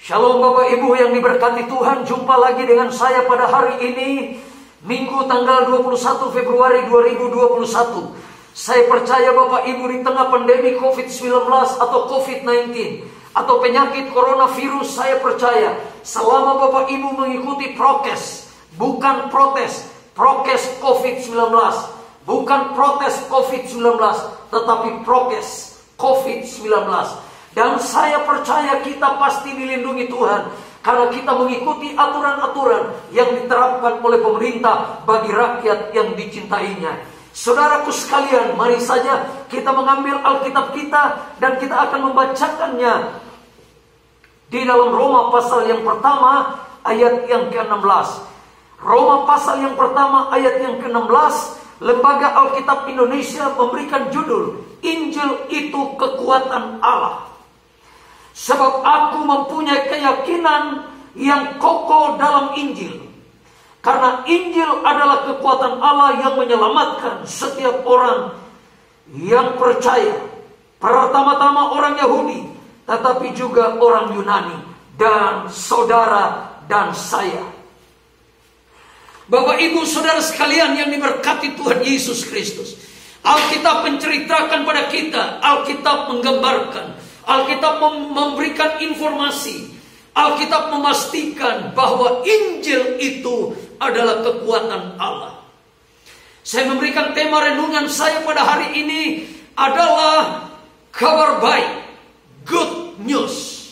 Shalom Bapak Ibu yang diberkati Tuhan, jumpa lagi dengan saya pada hari ini, Minggu tanggal 21 Februari 2021. Saya percaya Bapak Ibu di tengah pandemi COVID-19 atau COVID-19 atau penyakit coronavirus, saya percaya selama Bapak Ibu mengikuti prokes, bukan protes, prokes COVID-19, bukan protes COVID-19, tetapi prokes COVID-19. Dan saya percaya kita pasti dilindungi Tuhan, karena kita mengikuti aturan-aturan yang diterapkan oleh pemerintah bagi rakyat yang dicintainya. Saudaraku sekalian, mari saja kita mengambil Alkitab kita dan kita akan membacakannya di dalam Roma pasal yang pertama ayat yang ke-16. Roma pasal yang pertama ayat yang ke-16, Lembaga Alkitab Indonesia memberikan judul, Injil itu kekuatan Allah. Sebab aku mempunyai keyakinan yang kokoh dalam Injil. Karena Injil adalah kekuatan Allah yang menyelamatkan setiap orang yang percaya. Pertama-tama orang Yahudi, tetapi juga orang Yunani, dan saudara dan saya. Bapak Ibu Saudara sekalian yang diberkati Tuhan Yesus Kristus, Alkitab menceritakan pada kita, Alkitab menggambarkan, Alkitab memberikan informasi, Alkitab memastikan bahwa Injil itu adalah kekuatan Allah. Saya memberikan tema renungan saya pada hari ini adalah kabar baik, good news.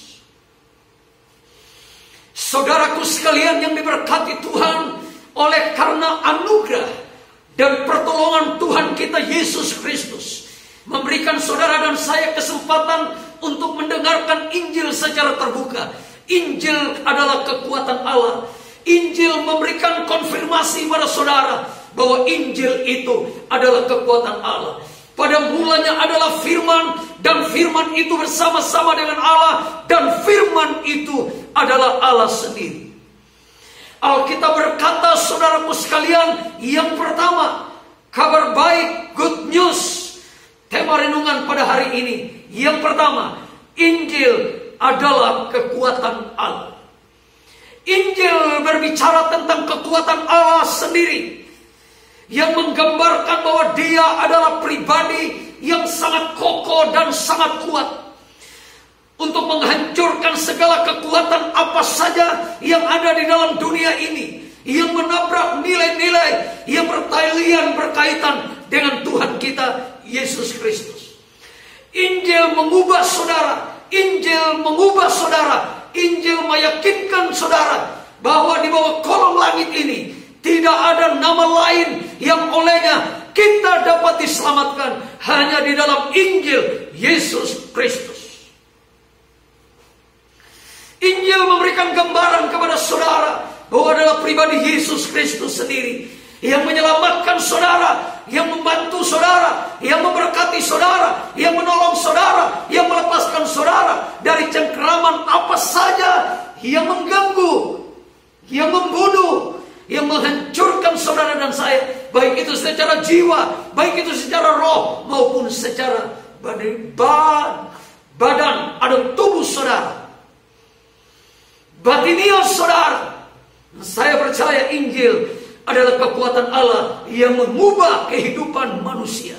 Saudaraku sekalian yang diberkati Tuhan, oleh karena anugerah dan pertolongan Tuhan kita Yesus Kristus memberikan saudara dan saya kesempatan untuk mendengarkan Injil secara terbuka. Injil adalah kekuatan Allah. Injil memberikan konfirmasi pada saudara bahwa Injil itu adalah kekuatan Allah. Pada mulanya adalah firman, dan firman itu bersama-sama dengan Allah, dan firman itu adalah Allah sendiri. Alkitab berkata, saudaraku sekalian, yang pertama, kabar baik, good news. Tema renungan pada hari ini, yang pertama, Injil adalah kekuatan Allah. Injil berbicara tentang kekuatan Allah sendiri, yang menggambarkan bahwa Dia adalah pribadi yang sangat kokoh dan sangat kuat untuk menghancurkan segala kekuatan apa saja yang ada di dalam dunia ini, yang menabrak nilai-nilai yang berkaitan dengan Tuhan kita Yesus Kristus. Injil mengubah saudara, Injil mengubah saudara, Injil meyakinkan saudara bahwa di bawah kolong langit ini tidak ada nama lain yang olehnya kita dapat diselamatkan, hanya di dalam Injil Yesus Kristus. Injil memberikan gambaran kepada saudara bahwa adalah pribadi Yesus Kristus sendiri yang menyelamatkan saudara, yang membantu saudara, yang memberkati saudara, yang menolong saudara, yang melepaskan saudara dari cengkeraman apa saja yang mengganggu, yang membunuh, yang menghancurkan saudara dan saya, baik itu secara jiwa, baik itu secara roh, maupun secara badan atau tubuh saudara, batiniah saudara. Saya percaya Injil adalah kekuatan Allah yang mengubah kehidupan manusia.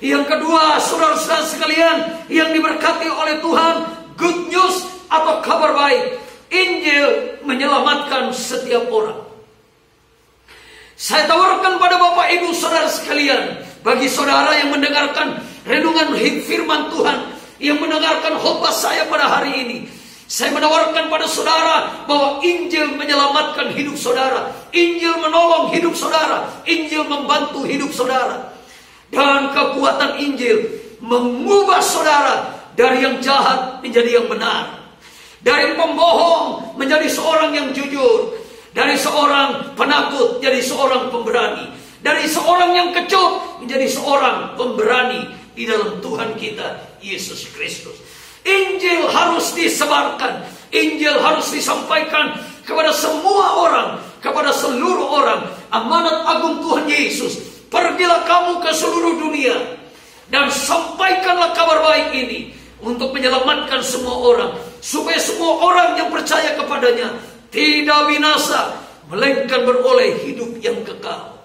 Yang kedua, saudara-saudara sekalian yang diberkati oleh Tuhan, good news atau kabar baik, Injil menyelamatkan setiap orang. Saya tawarkan pada Bapak Ibu Saudara sekalian, bagi saudara yang mendengarkan renungan firman Tuhan, yang mendengarkan khotbah saya pada hari ini, saya menawarkan pada saudara bahwa Injil menyelamatkan hidup saudara, Injil menolong hidup saudara, Injil membantu hidup saudara. Dan kekuatan Injil mengubah saudara dari yang jahat menjadi yang benar, dari pembohong menjadi seorang yang jujur, dari seorang penakut jadi seorang pemberani, dari seorang yang kecut menjadi seorang pemberani di dalam Tuhan kita Yesus Kristus. Injil harus disebarkan, Injil harus disampaikan kepada semua orang, kepada seluruh orang. Amanat agung Tuhan Yesus, pergilah kamu ke seluruh dunia dan sampaikanlah kabar baik ini untuk menyelamatkan semua orang supaya semua orang yang percaya kepadanya tidak binasa, melainkan beroleh hidup yang kekal.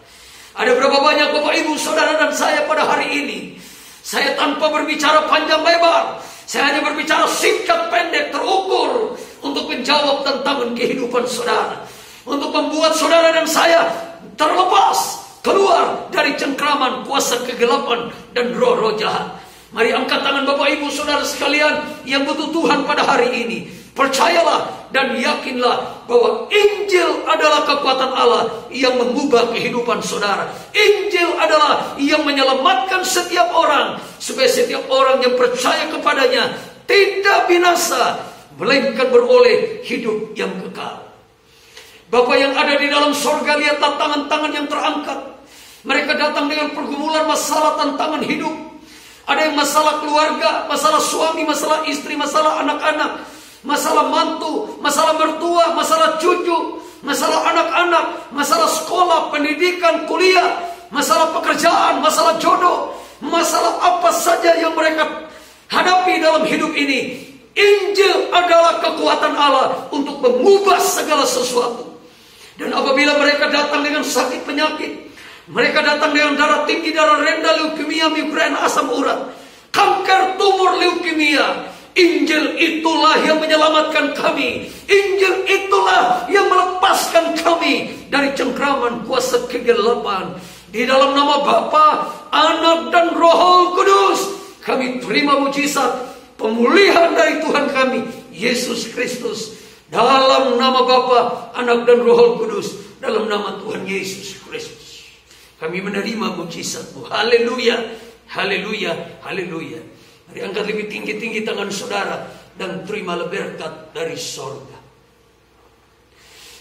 Ada berapa banyak Bapak Ibu Saudara dan saya pada hari ini, saya tanpa berbicara panjang lebar, saya hanya berbicara singkat pendek terukur untuk menjawab tantangan kehidupan saudara, untuk membuat saudara dan saya terlepas, keluar dari cengkraman kuasa kegelapan dan roh-roh jahat. Mari angkat tangan Bapak Ibu Saudara sekalian yang butuh Tuhan pada hari ini. Percayalah dan yakinlah bahwa Injil adalah kekuatan Allah yang mengubah kehidupan saudara. Injil adalah yang menyelamatkan setiap orang, supaya setiap orang yang percaya kepadanya tidak binasa, melainkan beroleh hidup yang kekal. Bapa yang ada di dalam sorga, lihat tangan-tangan yang terangkat. Mereka datang dengan pergumulan masalah tantangan hidup. Ada yang masalah keluarga, masalah suami, masalah istri, masalah anak-anak, masalah mantu, masalah mertua, masalah cucu, masalah anak-anak, masalah sekolah, pendidikan, kuliah, masalah pekerjaan, masalah jodoh, masalah apa saja yang mereka hadapi dalam hidup ini. Injil adalah kekuatan Allah untuk mengubah segala sesuatu. Dan apabila mereka datang dengan sakit penyakit, mereka datang dengan darah tinggi, darah rendah, leukemia, migrain, asam urat, kanker, tumor, leukemia, Injil itulah yang menyelamatkan kami. Injil itulah yang melepaskan kami dari cengkraman kuasa kegelapan. Di dalam nama Bapa, Anak, dan Roh Kudus, kami terima mujizat pemulihan dari Tuhan kami, Yesus Kristus. Dalam nama Bapa, Anak, dan Roh Kudus, dalam nama Tuhan Yesus Kristus, kami menerima mujizat-Mu. Haleluya, haleluya, haleluya. Mari angkat lebih tinggi-tinggi tangan saudara dan terimalah berkat dari sorga.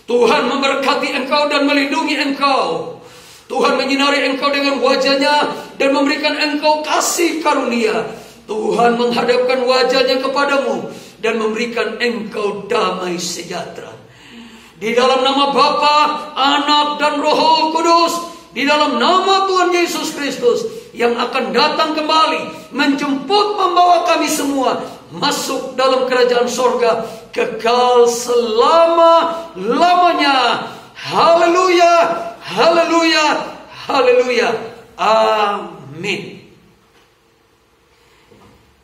Tuhan memberkati engkau dan melindungi engkau. Tuhan menyinari engkau dengan wajahnya dan memberikan engkau kasih karunia. Tuhan menghadapkan wajahnya kepadamu dan memberikan engkau damai sejahtera. Di dalam nama Bapa, Anak, dan Roh Kudus, di dalam nama Tuhan Yesus Kristus yang akan datang kembali menjemput membawa kami semua masuk dalam kerajaan sorga kekal selama-lamanya. Haleluya, haleluya, haleluya. Amin.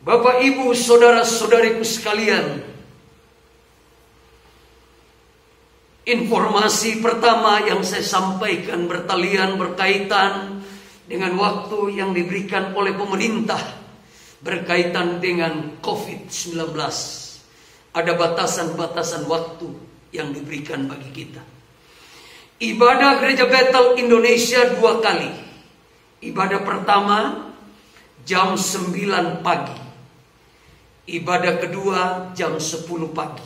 Bapak, Ibu, saudara-saudariku sekalian, informasi pertama yang saya sampaikan bertalian berkaitan dengan waktu yang diberikan oleh pemerintah berkaitan dengan COVID-19. Ada batasan-batasan waktu yang diberikan bagi kita. Ibadah Gereja Bethel Indonesia 2 kali. Ibadah pertama jam 9 pagi. Ibadah kedua jam 10 pagi.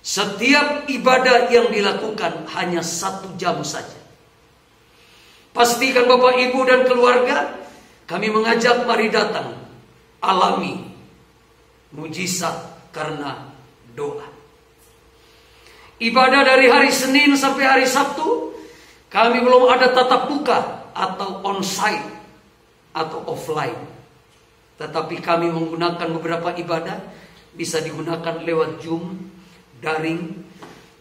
Setiap ibadah yang dilakukan hanya 1 jam saja. Pastikan Bapak, Ibu, dan keluarga, kami mengajak mari datang, alami mujizat karena doa. Ibadah dari hari Senin sampai hari Sabtu, kami belum ada tatap muka atau onsite atau offline. Tetapi kami menggunakan beberapa ibadah, bisa digunakan lewat Zoom, daring,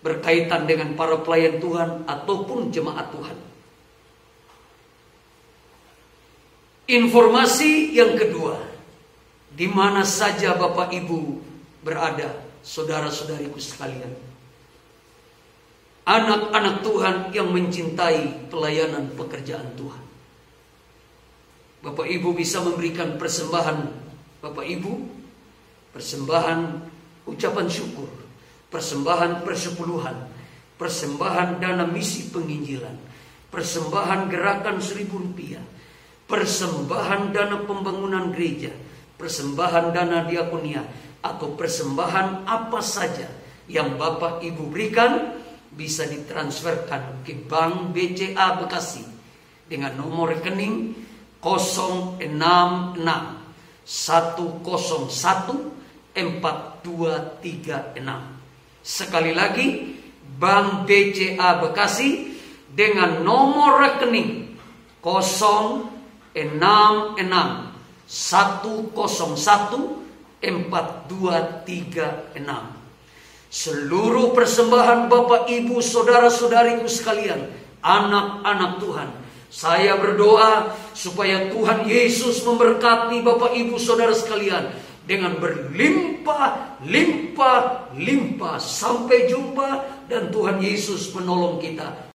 berkaitan dengan para pelayan Tuhan ataupun jemaat Tuhan. Informasi yang kedua, di mana saja Bapak Ibu berada, saudara-saudariku sekalian, anak-anak Tuhan yang mencintai pelayanan pekerjaan Tuhan, Bapak Ibu bisa memberikan persembahan. Bapak Ibu, persembahan ucapan syukur, persembahan persepuluhan, persembahan dana misi penginjilan, persembahan gerakan 1.000 rupiah, persembahan dana pembangunan gereja, persembahan dana diakonia, atau persembahan apa saja yang Bapak Ibu berikan bisa ditransferkan ke Bank BCA Bekasi dengan nomor rekening 066 101 4236. Sekali lagi, Bank BCA Bekasi dengan nomor rekening 066 101 4, 2, 3, 6. Seluruh persembahan Bapak, Ibu, saudara-saudariku sekalian, anak-anak Tuhan, saya berdoa supaya Tuhan Yesus memberkati Bapak, Ibu, saudara sekalian dengan berlimpah, limpah, limpah. Sampai jumpa dan Tuhan Yesus menolong kita.